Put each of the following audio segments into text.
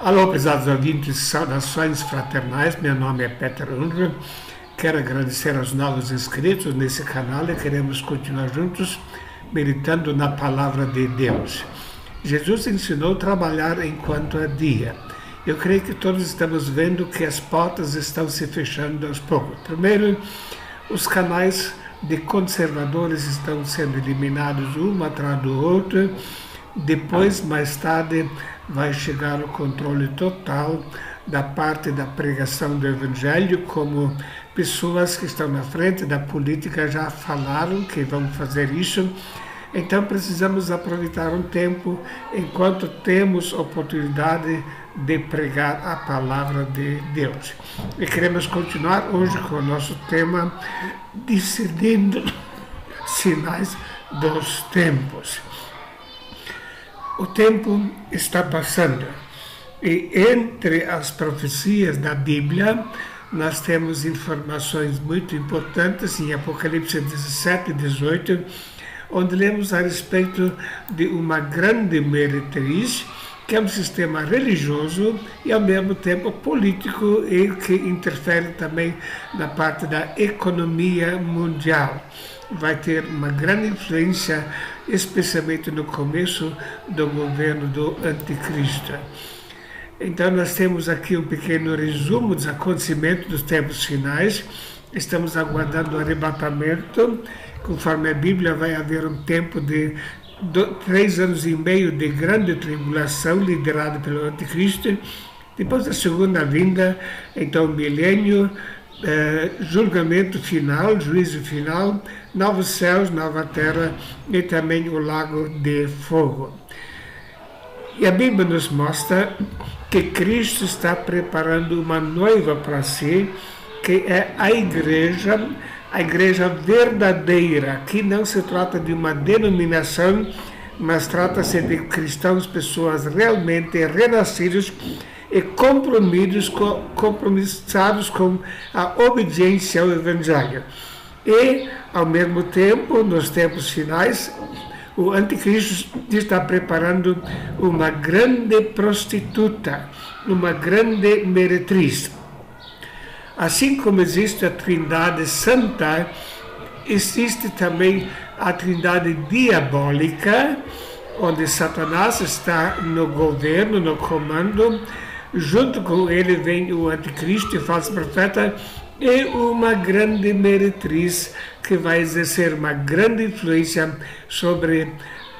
Alô, pesados ouvintes, saudações fraternais, meu nome é Peter Unruh. Quero agradecer aos novos inscritos nesse canal e queremos continuar juntos meditando na Palavra de Deus. Jesus ensinou a trabalhar enquanto é dia. Eu creio que todos estamos vendo que as portas estão se fechando aos poucos. Primeiro, os canais de conservadores estão sendo eliminados um atrás do outro. Depois, mais tarde, vai chegar o controle total da parte da pregação do Evangelho, como pessoas que estão na frente da política já falaram que vão fazer isso. Então precisamos aproveitar um tempo enquanto temos oportunidade de pregar a palavra de Deus. E queremos continuar hoje com o nosso tema, discernindo sinais dos tempos. O tempo está passando e entre as profecias da Bíblia nós temos informações muito importantes em Apocalipse 17 e 18, onde lemos a respeito de uma grande meretriz, que é um sistema religioso e ao mesmo tempo político e que interfere também na parte da economia mundial. Vai ter uma grande influência, especialmente no começo do governo do Anticristo. Então nós temos aqui um pequeno resumo dos acontecimentos dos tempos finais. Estamos aguardando o arrebatamento. Conforme a Bíblia, vai haver um tempo de 3 anos e meio de grande tribulação, liderado pelo Anticristo. Depois da segunda vinda, então o milênio, julgamento final, juízo final, novos céus, nova terra e também o lago de fogo. E a Bíblia nos mostra que Cristo está preparando uma noiva para si, que é a igreja verdadeira, que não se trata de uma denominação, mas trata-se de cristãos, pessoas realmente renascidos e compromissados com a obediência ao Evangelho. E, ao mesmo tempo, nos tempos finais, o Anticristo está preparando uma grande prostituta, uma grande meretriz. Assim como existe a Trindade Santa, existe também a Trindade Diabólica, onde Satanás está no governo, no comando. Junto com ele vem o Anticristo e o falso profeta e uma grande meretriz que vai exercer uma grande influência sobre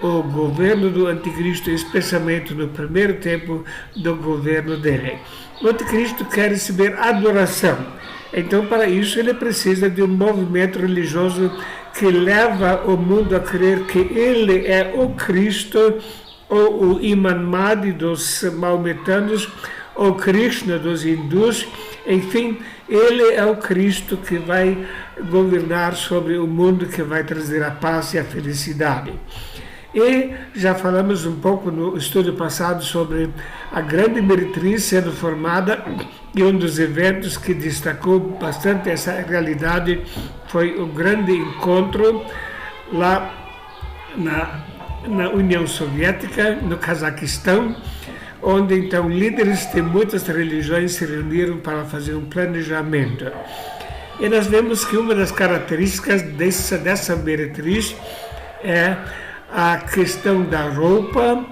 o governo do Anticristo, especialmente no primeiro tempo do governo dele. O Anticristo quer receber adoração. Então, para isso, ele precisa de um movimento religioso que leva o mundo a crer que ele é o Cristo, ou o Imam Mahdi dos maometanos, ou Krishna dos hindus. Enfim, ele é o Cristo que vai governar sobre o mundo, que vai trazer a paz e a felicidade. E já falamos um pouco no estudo passado sobre a grande meretriz sendo formada, e um dos eventos que destacou bastante essa realidade foi o grande encontro lá na União Soviética, no Cazaquistão, onde então líderes de muitas religiões se reuniram para fazer um planejamento. E nós vemos que uma das características dessa meretriz é a questão da roupa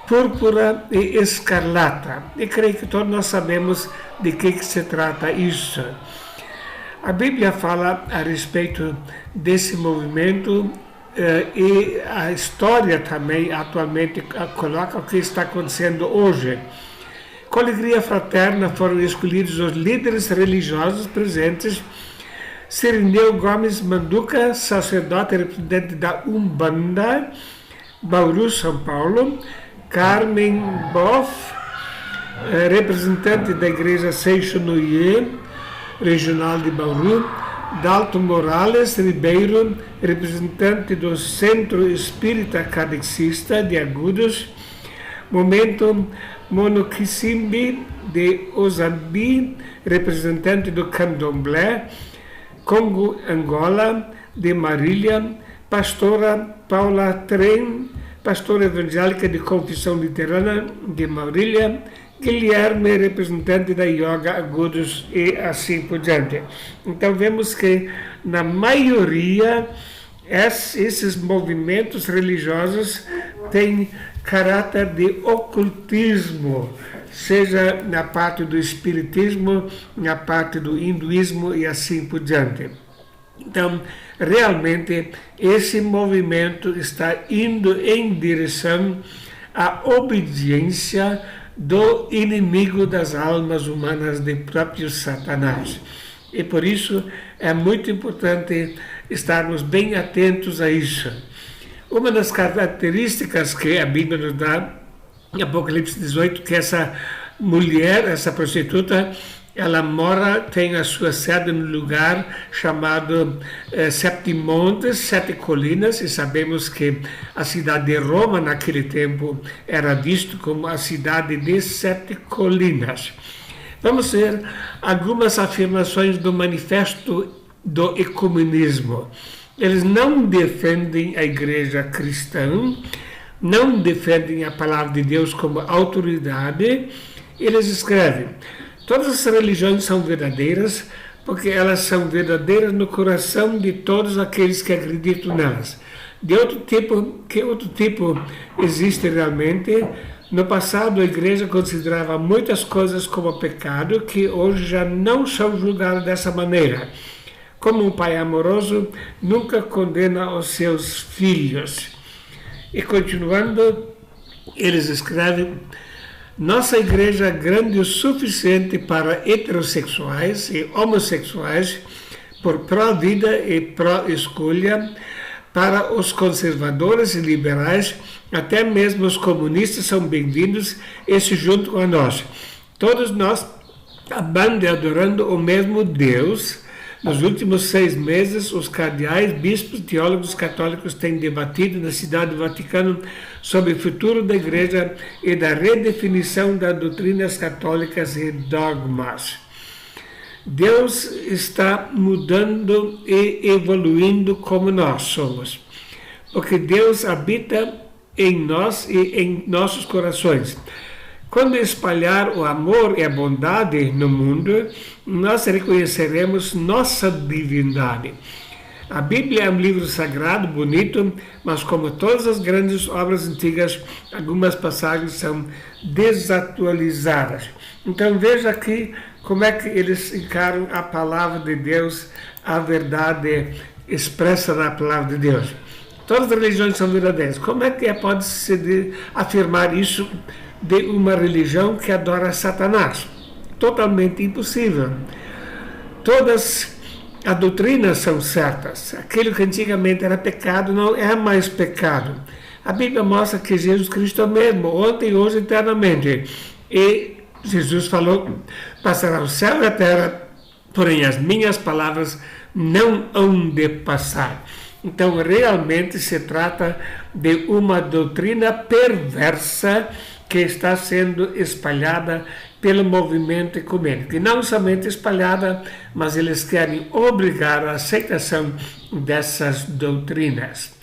púrpura e escarlata. E creio que todos nós sabemos de que se trata isso. A Bíblia fala a respeito desse movimento e a história também atualmente coloca o que está acontecendo hoje. Com alegria fraterna foram escolhidos os líderes religiosos presentes: Cirineu Gomes Manduca, sacerdote representante da Umbanda, Bauru, São Paulo; Carmen Boff, representante da Igreja Seixo Noye, regional de Bauru; Dalton Morales Ribeiro, representante do Centro Espírita Cadexista de Agudos; Momento Monoquisimbi de Ozambi, representante do Candomblé; Congo, Angola, de Marília; Pastora Paula Tren, pastora evangélica de confissão luterana de Maurília, Guilherme, representante da Yoga Agudos e assim por diante. Então vemos que na maioria esses movimentos religiosos têm caráter de ocultismo, seja na parte do espiritismo, na parte do hinduísmo e assim por diante. Então, realmente, esse movimento está indo em direção à obediência do inimigo das almas humanas, de próprio Satanás. E por isso é muito importante estarmos bem atentos a isso. Uma das características que a Bíblia nos dá, em Apocalipse 18, que essa mulher, essa prostituta, ela tem a sua sede no lugar chamado Sete Montes, Sete Colinas, e sabemos que a cidade de Roma, naquele tempo, era vista como a cidade de Sete Colinas. Vamos ver algumas afirmações do Manifesto do Ecumenismo. Eles não defendem a igreja cristã, não defendem a palavra de Deus como autoridade. Eles escrevem: todas as religiões são verdadeiras, porque elas são verdadeiras no coração de todos aqueles que acreditam nelas. Que outro tipo existe realmente? No passado, a igreja considerava muitas coisas como pecado que hoje já não são julgadas dessa maneira. Como um pai amoroso nunca condena os seus filhos. E continuando, eles escrevem: nossa igreja é grande o suficiente para heterossexuais e homossexuais, por pró-vida e pró-escolha, para os conservadores e liberais, até mesmo os comunistas são bem-vindos e se juntam a nós. Todos nós amando e adorando o mesmo Deus. Nos últimos 6 meses, os cardeais, bispos, teólogos católicos têm debatido na cidade do Vaticano sobre o futuro da igreja e da redefinição das doutrinas católicas e dogmas. Deus está mudando e evoluindo como nós somos, porque Deus habita em nós e em nossos corações. Quando espalhar o amor e a bondade no mundo, nós reconheceremos nossa divindade. A Bíblia é um livro sagrado, bonito, mas como todas as grandes obras antigas, algumas passagens são desatualizadas. Então veja aqui como é que eles encaram a palavra de Deus, a verdade expressa na palavra de Deus. Todas as religiões são verdadeiras. Como é que pode-se afirmar isso de uma religião que adora Satanás? Totalmente impossível. Todas as doutrinas são certas. Aquilo que antigamente era pecado não é mais pecado. A Bíblia mostra que Jesus Cristo é o mesmo, ontem, hoje, eternamente. E Jesus falou: passará o céu e a terra, porém as minhas palavras não hão de passar. Então, realmente se trata de uma doutrina perversa que está sendo espalhada pelo movimento ecumênico. E não somente espalhada, mas eles querem obrigar a aceitação dessas doutrinas.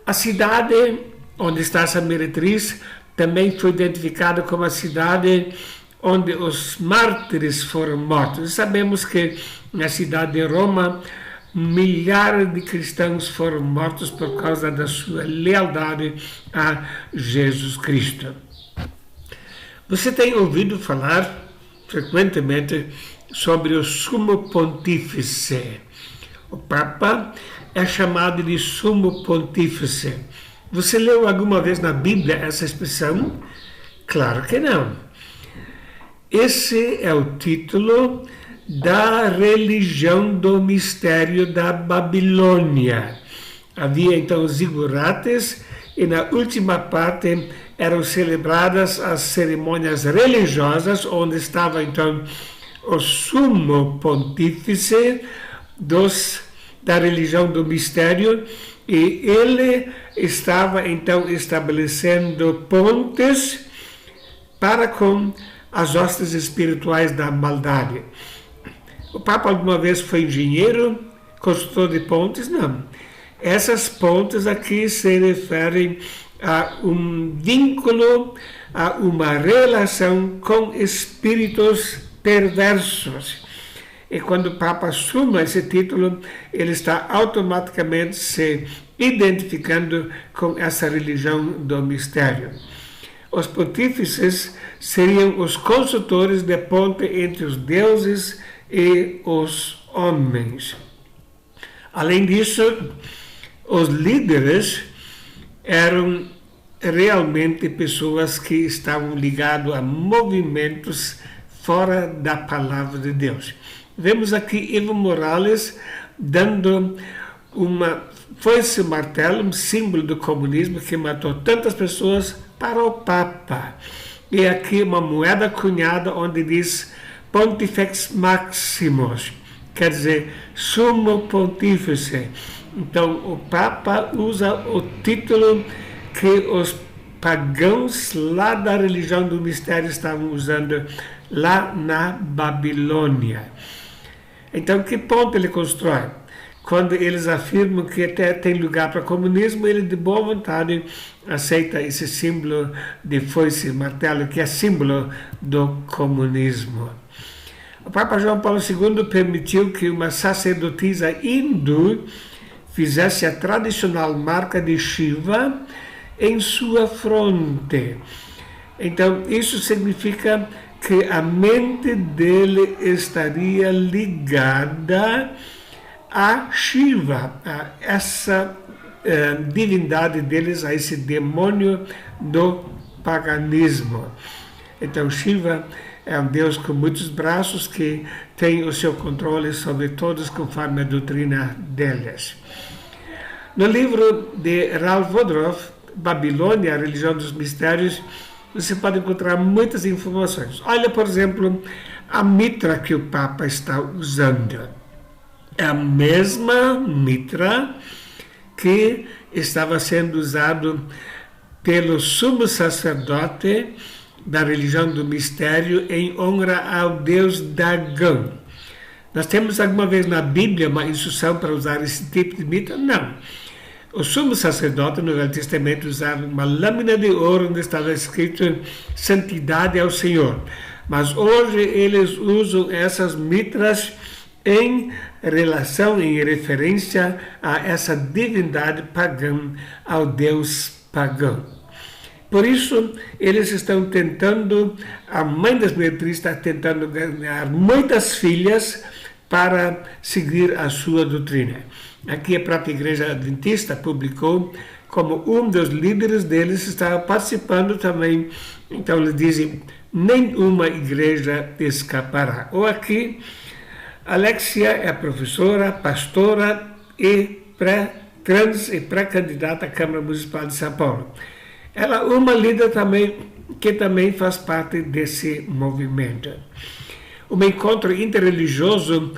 A cidade onde está essa meretriz também foi identificada como a cidade onde os mártires foram mortos. E sabemos que na cidade de Roma, milhares de cristãos foram mortos por causa da sua lealdade a Jesus Cristo. Você tem ouvido falar frequentemente sobre o Sumo Pontífice. O Papa é chamado de Sumo Pontífice. Você leu alguma vez na Bíblia essa expressão? Claro que não. Esse é o título da religião do mistério da Babilônia. Havia então os zigurates e na última parte eram celebradas as cerimônias religiosas, onde estava então o sumo pontífice da religião do mistério, e ele estava então estabelecendo pontes para com as hostes espirituais da maldade. O Papa alguma vez foi engenheiro, construtor de pontes? Não. Essas pontes aqui se referem a um vínculo, a uma relação com espíritos perversos. E quando o Papa assuma esse título, ele está automaticamente se identificando com essa religião do mistério. Os pontífices seriam os consultores de ponte entre os deuses e os homens. Além disso, os líderes eram realmente pessoas que estavam ligadas a movimentos fora da palavra de Deus. Vemos aqui Evo Morales dando uma foice e martelo, um símbolo do comunismo que matou tantas pessoas, para o Papa. E aqui uma moeda cunhada onde diz Pontifex Maximus, quer dizer, Sumo Pontífice. Então o Papa usa o título que os pagãos lá da religião do mistério estavam usando lá na Babilônia. Então, que ponto ele constrói? Quando eles afirmam que até tem lugar para comunismo, ele de boa vontade aceita esse símbolo de foice e martelo, que é símbolo do comunismo. O Papa João Paulo II permitiu que uma sacerdotisa hindu fizesse a tradicional marca de Shiva em sua fronte. Então, isso significa que a mente dele estaria ligada a Shiva, a essa divindade deles, a esse demônio do paganismo. Então, Shiva é um Deus com muitos braços que tem o seu controle sobre todos conforme a doutrina deles. No livro de Ralph Woodruff, Babilônia, a religião dos mistérios, você pode encontrar muitas informações. Olha, por exemplo, a mitra que o Papa está usando. É a mesma mitra que estava sendo usado pelo sumo sacerdote da religião do mistério em honra ao deus Dagon. Nós temos alguma vez na Bíblia uma instrução para usar esse tipo de mitra? Não. O sumo sacerdote no Velho Testamento usava uma lâmina de ouro onde estava escrito santidade ao Senhor. Mas hoje eles usam essas mitras em relação, em referência a essa divindade pagã, ao Deus pagão. Por isso, eles estão tentando, a mãe das Beatriz está tentando ganhar muitas filhas para seguir a sua doutrina. Aqui a própria Igreja Adventista publicou como um dos líderes deles estava participando também. Então eles dizem, nenhuma igreja escapará. Ou aqui, Alexia é professora, pastora e trans e pré-candidata à Câmara Municipal de São Paulo. Ela é uma líder também, que também faz parte desse movimento. Um encontro interreligioso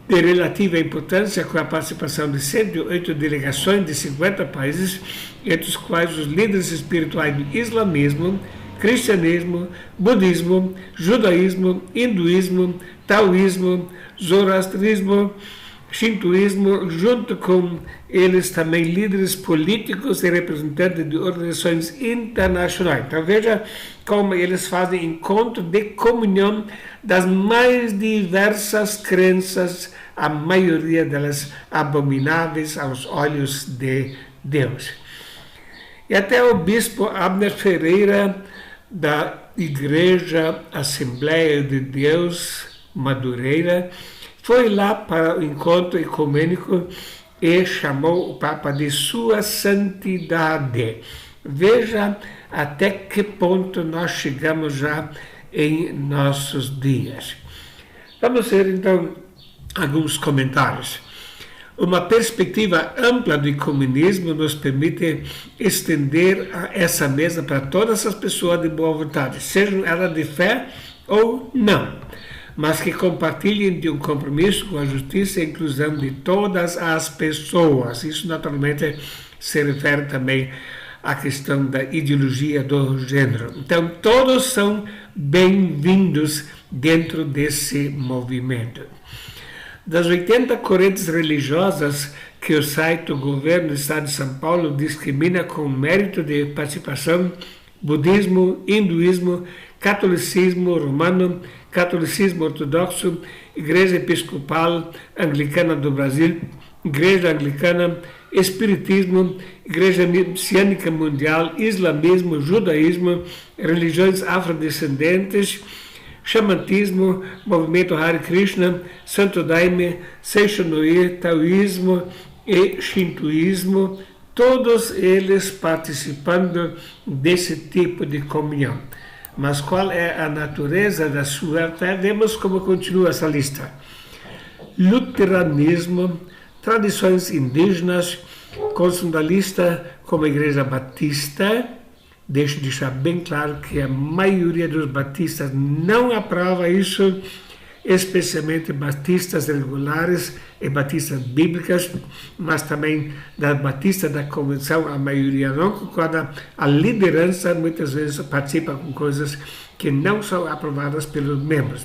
de relativa importância, com a participação de 108 delegações de 50 países, entre os quais os líderes espirituais do islamismo, cristianismo, budismo, judaísmo, hinduísmo, taoísmo, zoroastrismo, shintoísmo, junto com eles também líderes políticos e representantes de organizações internacionais. Então veja como eles fazem encontro de comunhão das mais diversas crenças, a maioria delas abomináveis aos olhos de Deus. E até o bispo Abner Ferreira, da Igreja Assembleia de Deus Madureira, foi lá para o encontro ecumênico e chamou o Papa de Sua Santidade. Veja até que ponto nós chegamos já em nossos dias. Vamos ver então alguns comentários. Uma perspectiva ampla do ecumenismo nos permite estender essa mesa para todas as pessoas de boa vontade, sejam elas de fé ou não, mas que compartilhem de um compromisso com a justiça e a inclusão de todas as pessoas. Isso naturalmente se refere também à questão da ideologia do gênero. Então todos são bem-vindos dentro desse movimento. Das 80 correntes religiosas que o site do governo do Estado de São Paulo discrimina com mérito de participação, budismo, hinduísmo, catolicismo romano, catolicismo ortodoxo, Igreja Episcopal Anglicana do Brasil, Igreja Anglicana, Espiritismo, Igreja Messiânica Mundial, Islamismo, Judaísmo, religiões afrodescendentes, Xamanismo, Movimento Hare Krishna, Santo Daime, Seishonoye, Taoísmo e Shintoísmo, todos eles participando desse tipo de comunhão. Mas qual é a natureza da sua fé? Vemos como continua essa lista. Luteranismo, tradições indígenas, consta da lista como Igreja Batista. Deixo de deixar bem claro que a maioria dos batistas não aprova isso, especialmente batistas regulares e batistas bíblicas, mas também da batista da convenção, a maioria não concorda. A liderança muitas vezes participa com coisas que não são aprovadas pelos membros.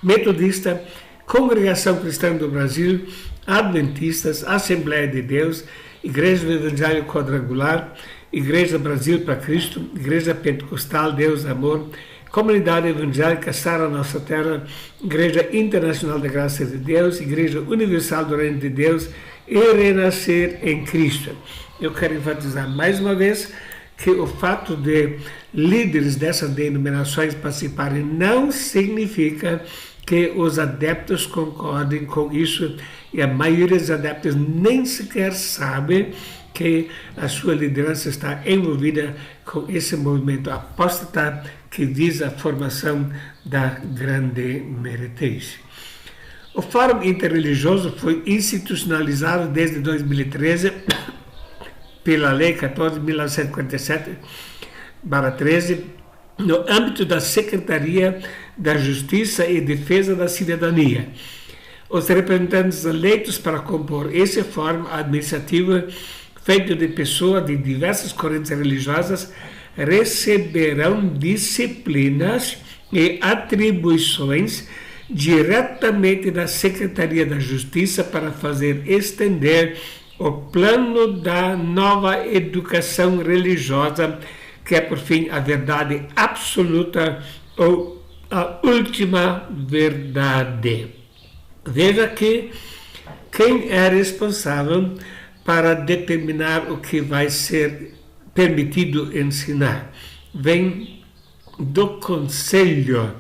Metodista, Congregação Cristã do Brasil, Adventistas, Assembleia de Deus, Igreja do Evangelho Quadrangular, Igreja Brasil para Cristo, Igreja Pentecostal Deus Amor, Comunidade Evangélica Sara Nossa Terra, Igreja Internacional da Graça de Deus, Igreja Universal do Reino de Deus e Renascer em Cristo. Eu quero enfatizar mais uma vez que o fato de líderes dessas denominações participarem não significa que os adeptos concordem com isso, e a maioria dos adeptos nem sequer sabe que a sua liderança está envolvida com esse movimento apóstata que visa a formação da grande meretez. O Fórum Interreligioso foi institucionalizado desde 2013 pela Lei 14.947/13 no âmbito da Secretaria da Justiça e Defesa da Cidadania. Os representantes eleitos para compor esse fórum administrativo, feito de pessoas de diversas correntes religiosas, receberão disciplinas e atribuições diretamente da Secretaria da Justiça para fazer estender o plano da nova educação religiosa, que é, por fim, a verdade absoluta ou a última verdade. Veja que quem é responsável para determinar o que vai ser permitido ensinar vem do Conselho,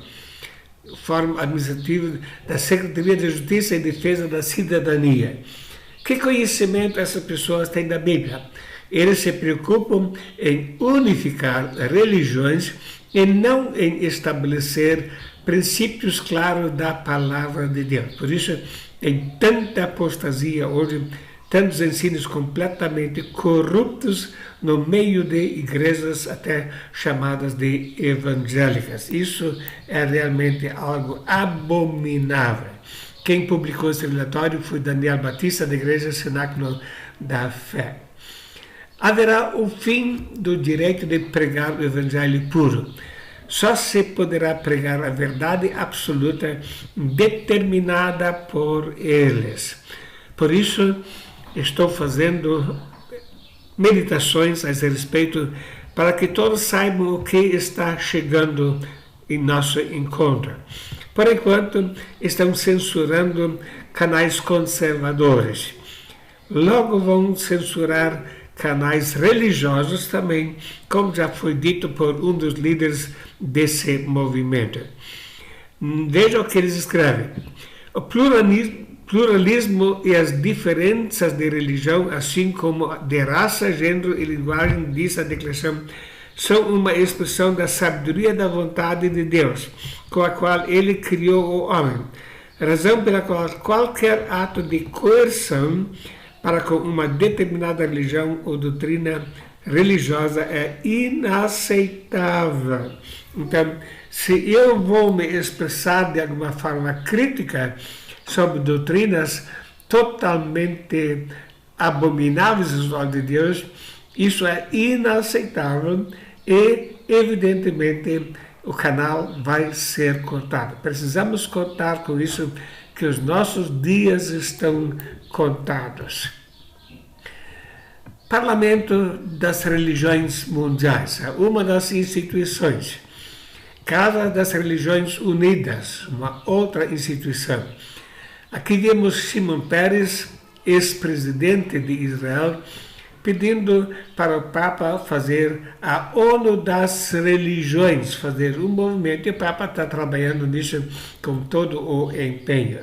Fórum Administrativo da Secretaria de Justiça e Defesa da Cidadania. Que conhecimento essas pessoas têm da Bíblia? Eles se preocupam em unificar religiões e não em estabelecer princípios claros da palavra de Deus. Por isso tem tanta apostasia hoje, tantos ensinos completamente corruptos no meio de igrejas até chamadas de evangélicas. Isso é realmente algo abominável. Quem publicou esse relatório foi Daniel Batista, da Igreja Cenáculo da Fé. Haverá o fim do direito de pregar o evangelho puro. Só se poderá pregar a verdade absoluta determinada por eles. Por isso, estou fazendo meditações a esse respeito para que todos saibam o que está chegando em nosso encontro. Por enquanto, estão censurando canais conservadores. Logo vão censurar canais religiosos também, como já foi dito por um dos líderes desse movimento. Veja o que eles escrevem. O pluralismo e as diferenças de religião, assim como de raça, gênero e linguagem, diz a declaração, são uma expressão da sabedoria da vontade de Deus, com a qual Ele criou o homem, razão pela qual qualquer ato de coerção para com uma determinada religião ou doutrina religiosa é inaceitável. Então, se eu vou me expressar de alguma forma crítica sobre doutrinas totalmente abomináveis aos olhos de Deus, isso é inaceitável e, evidentemente, o canal vai ser cortado. Precisamos contar com isso que os nossos dias estão contados. Parlamento das Religiões Mundiais, uma das instituições. Casa das Religiões Unidas, uma outra instituição. Aqui vemos Shimon Peres, ex-presidente de Israel, pedindo para o Papa fazer a ONU das Religiões, fazer um movimento, e o Papa está trabalhando nisso com todo o empenho.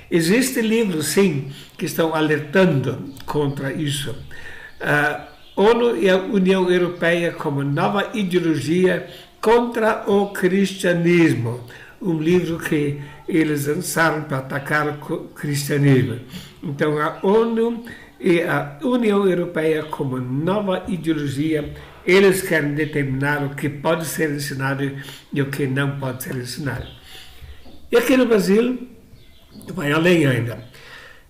Existem livros, sim, que estão alertando contra isso. A ONU e a União Europeia como nova ideologia contra o cristianismo, um livro que eles lançaram para atacar o cristianismo. Então, a ONU e a União Europeia como nova ideologia, eles querem determinar o que pode ser ensinado e o que não pode ser ensinado. E aqui no Brasil, vai além ainda.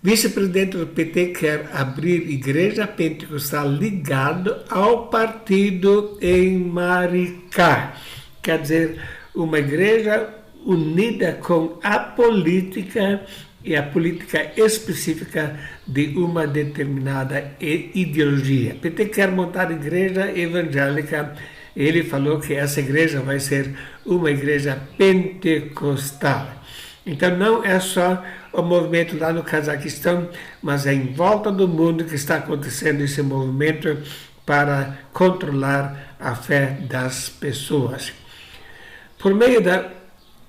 Vice-presidente do PT quer abrir igreja pentecostal ligado ao partido em Maricá. Quer dizer, uma igreja unida com a política e a política específica de uma determinada ideologia. O PT quer montar igreja evangélica. Ele falou que essa igreja vai ser uma igreja pentecostal. Então não é só o movimento lá no Cazaquistão, mas é em volta do mundo que está acontecendo esse movimento para controlar a fé das pessoas. Por meio da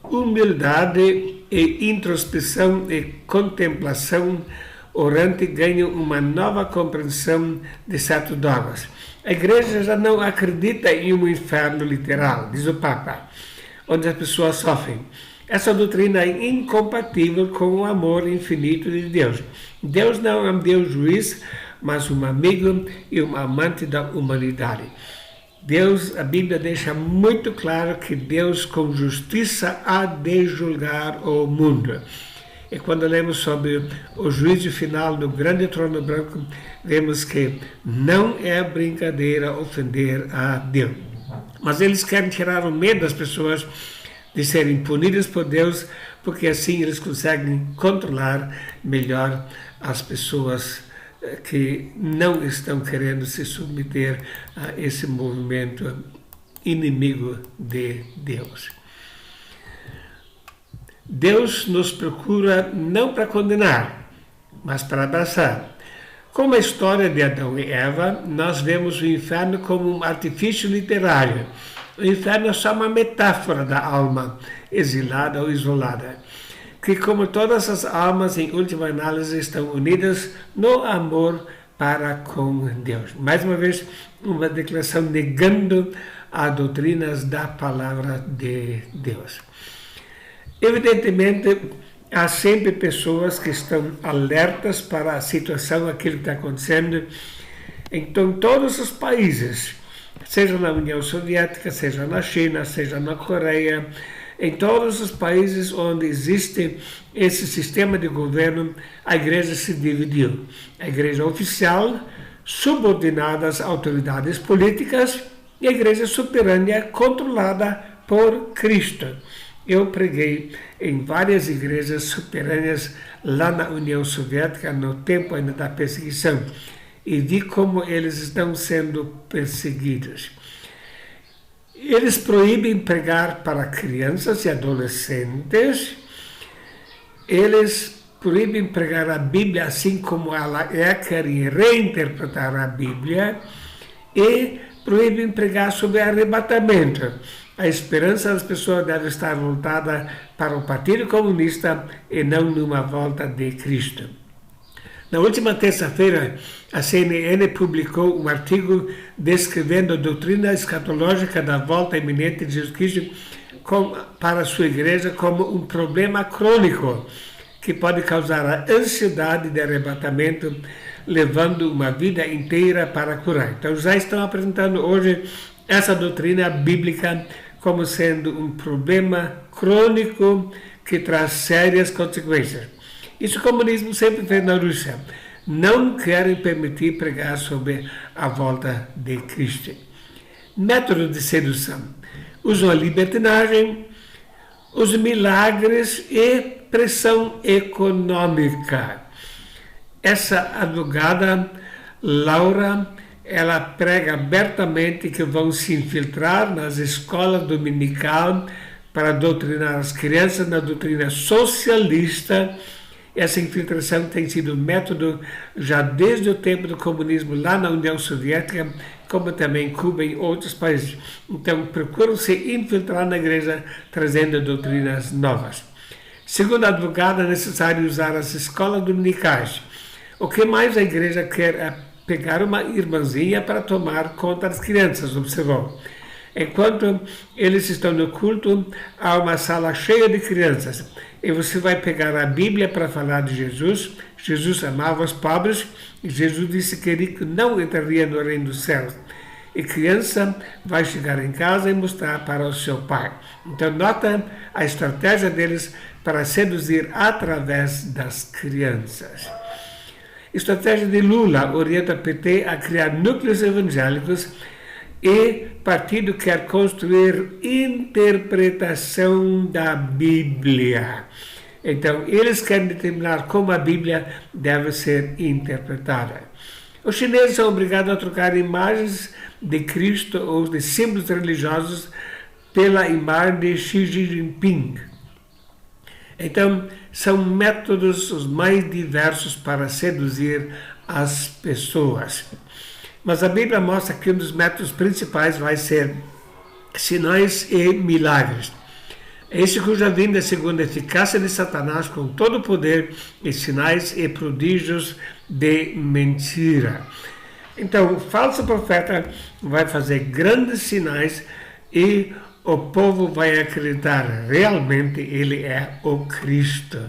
humildade e introspecção e contemplação, orante ganha uma nova compreensão de certos dogmas. A igreja já não acredita em um inferno literal, diz o Papa, onde as pessoas sofrem. Essa doutrina é incompatível com o amor infinito de Deus. Deus não é um Deus juiz, mas um amigo e um amante da humanidade. Deus, a Bíblia deixa muito claro que Deus com justiça há de julgar o mundo. E quando lemos sobre o juízo final no grande trono branco, vemos que não é brincadeira ofender a Deus. Mas eles querem tirar o medo das pessoas de serem punidas por Deus, porque assim eles conseguem controlar melhor as pessoas que não estão querendo se submeter a esse movimento inimigo de Deus. Deus nos procura não para condenar, mas para abraçar. Como a história de Adão e Eva, nós vemos o inferno como um artifício literário. O inferno é só uma metáfora da alma exilada ou isolada, que como todas as almas, em última análise, estão unidas no amor para com Deus. Mais uma vez, uma declaração negando as doutrinas da palavra de Deus. Evidentemente, há sempre pessoas que estão alertas para a situação, aquilo que está acontecendo em todos os países, seja na União Soviética, seja na China, seja na Coreia, em todos os países onde existe esse sistema de governo, a igreja se dividiu. A igreja oficial, subordinada às autoridades políticas, e a igreja subterrânea, controlada por Cristo. Eu preguei em várias igrejas subterrâneas lá na União Soviética, no tempo ainda da perseguição, e vi como eles estão sendo perseguidos. Eles proíbem pregar para crianças e adolescentes, eles proíbem pregar a Bíblia assim como ela é, querem reinterpretar a Bíblia, e proíbem pregar sobre arrebatamento. A esperança das pessoas deve estar voltada para o Partido Comunista e não numa volta de Cristo. Na última terça-feira, a CNN publicou um artigo descrevendo a doutrina escatológica da volta iminente de Jesus Cristo para a sua igreja como um problema crônico que pode causar a ansiedade de arrebatamento, levando uma vida inteira para curar. Então já estão apresentando hoje essa doutrina bíblica como sendo um problema crônico que traz sérias consequências. Isso o comunismo sempre fez na Rússia. Não querem permitir pregar sobre a volta de Cristo. Método de sedução. Usam a libertinagem, os milagres e pressão econômica. Essa advogada, Laura, ela prega abertamente que vão se infiltrar nas escolas dominical para doutrinar as crianças na doutrina socialista. Essa infiltração tem sido método já desde o tempo do comunismo lá na União Soviética, como também em Cuba e outros países. Então, procuram se infiltrar na igreja trazendo doutrinas novas. Segundo a advogada, é necessário usar as escolas dominicais. O que mais a igreja quer é pegar uma irmãzinha para tomar conta das crianças, observou. Enquanto eles estão no culto, há uma sala cheia de crianças. E você vai pegar a Bíblia para falar de Jesus. Jesus amava os pobres. E Jesus disse que rico não entraria no reino dos céus. E criança vai chegar em casa e mostrar para o seu pai. Então, nota a estratégia deles para seduzir através das crianças. Estratégia de Lula orienta a PT a criar núcleos evangélicos e partido quer construir interpretação da Bíblia. Então, eles querem determinar como a Bíblia deve ser interpretada. Os chineses são obrigados a trocar imagens de Cristo ou de símbolos religiosos pela imagem de Xi Jinping. Então, são métodos os mais diversos para seduzir as pessoas. Mas a Bíblia mostra que um dos métodos principais vai ser sinais e milagres. Esse cuja vinda é segundo a eficácia de Satanás com todo o poder e sinais e prodígios de mentira. Então, o falso profeta vai fazer grandes sinais e o povo vai acreditar realmente ele é o Cristo.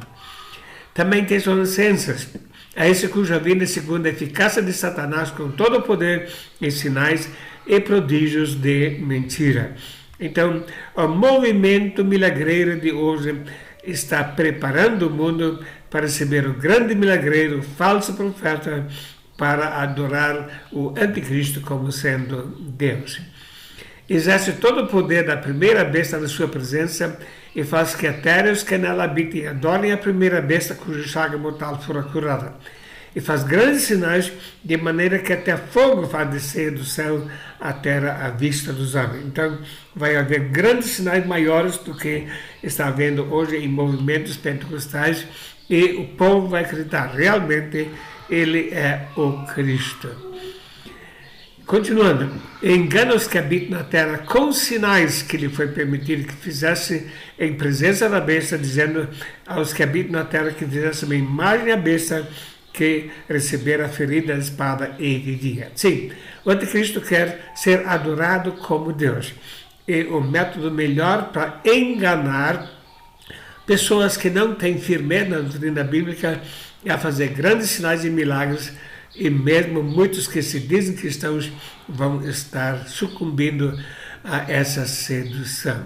Também Tessalonicenses, a esse cuja vinda é segundo a eficácia de Satanás com todo o poder e sinais e prodígios de mentira. Então, o movimento milagreiro de hoje está preparando o mundo para receber o grande milagreiro, o falso profeta, para adorar o anticristo como sendo Deus. Exerce todo o poder da primeira besta na sua presença e faz que até os que nela habitem adorem a primeira besta cuja chaga mortal fora curada. E faz grandes sinais, de maneira que até fogo faz descer do céu à terra à vista dos homens. Então, vai haver grandes sinais maiores do que está havendo hoje em movimentos pentecostais e o povo vai acreditar, realmente ele é o Cristo. Continuando, engana os que habitam na terra com sinais que lhe foi permitido que fizesse em presença da besta, dizendo aos que habitam na terra que fizesse uma imagem à besta que recebera a ferida da espada e vivia. Sim, o anticristo quer ser adorado como Deus. E o método melhor para enganar pessoas que não têm firmeza na doutrina bíblica é fazer grandes sinais e milagres, e mesmo muitos que se dizem cristãos vão estar sucumbindo a essa sedução.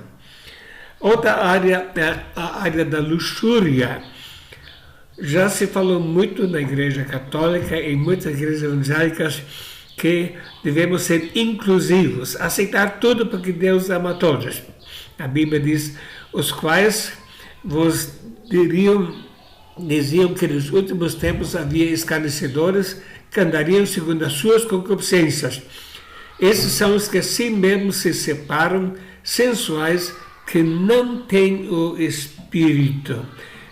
Outra área é a área da luxúria. Já se falou muito na Igreja Católica e em muitas igrejas evangélicas que devemos ser inclusivos, aceitar tudo porque Deus ama todos. A Bíblia diz, os quais vos diziam que nos últimos tempos havia escarnecedores que andariam segundo as suas concupiscências. Esses são os que assim mesmo se separam, sensuais, que não têm o Espírito.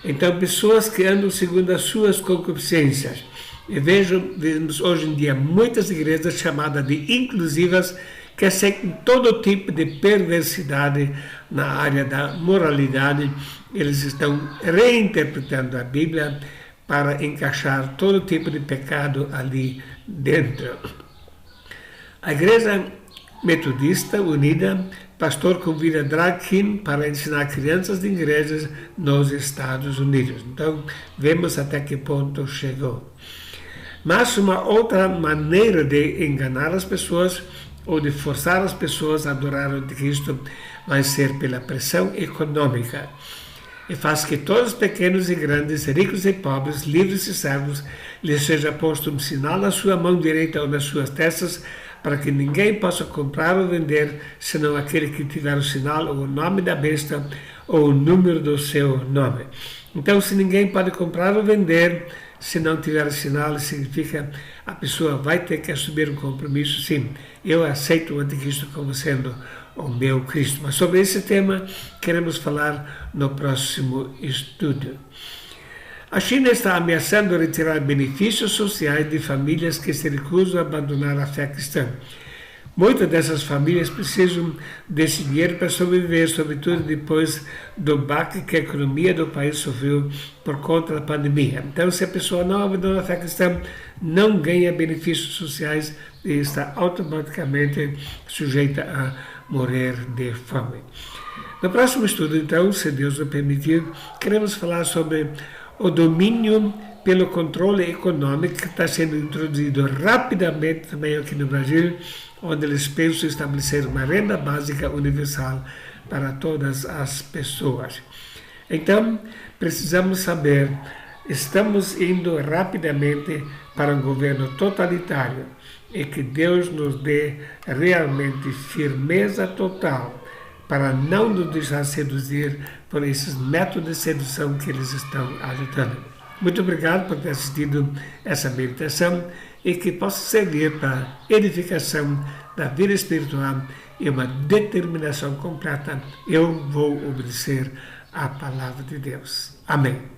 Então, pessoas que andam segundo as suas concupiscências. E vemos hoje em dia muitas igrejas chamadas de inclusivas que aceitam todo tipo de perversidade na área da moralidade. Eles estão reinterpretando a Bíblia para encaixar todo tipo de pecado ali dentro. A Igreja Metodista Unida, pastor convida drag queen para ensinar crianças de igrejas nos Estados Unidos. Então, vemos até que ponto chegou. Mas uma outra maneira de enganar as pessoas ou de forçar as pessoas a adorar o anticristo vai ser pela pressão econômica. E faz que todos, pequenos e grandes, ricos e pobres, livres e servos, lhes seja posto um sinal na sua mão direita ou nas suas testas, para que ninguém possa comprar ou vender, senão aquele que tiver o sinal ou o nome da besta ou o número do seu nome. Então, se ninguém pode comprar ou vender, se não tiver o sinal, significa a pessoa vai ter que assumir um compromisso. Sim, eu aceito o anticristo como sendo o meu Cristo. Mas sobre esse tema queremos falar no próximo estudo. A China está ameaçando retirar benefícios sociais de famílias que se recusam a abandonar a fé cristã. Muitas dessas famílias precisam desse dinheiro para sobreviver, sobretudo depois do baque que a economia do país sofreu por conta da pandemia. Então, se a pessoa não abandona a fé cristã, não ganha benefícios sociais e está automaticamente sujeita a morrer de fome. No próximo estudo, então, se Deus o permitir, queremos falar sobre o domínio pelo controle econômico que está sendo introduzido rapidamente também aqui no Brasil, onde eles pensam estabelecer uma renda básica universal para todas as pessoas. Então, precisamos saber, estamos indo rapidamente para um governo totalitário e que Deus nos dê realmente firmeza total para não nos deixar seduzir por esses métodos de sedução que eles estão adotando. Muito obrigado por ter assistido essa meditação e que possa servir para edificação da vida espiritual e uma determinação completa. Eu vou obedecer à palavra de Deus. Amém.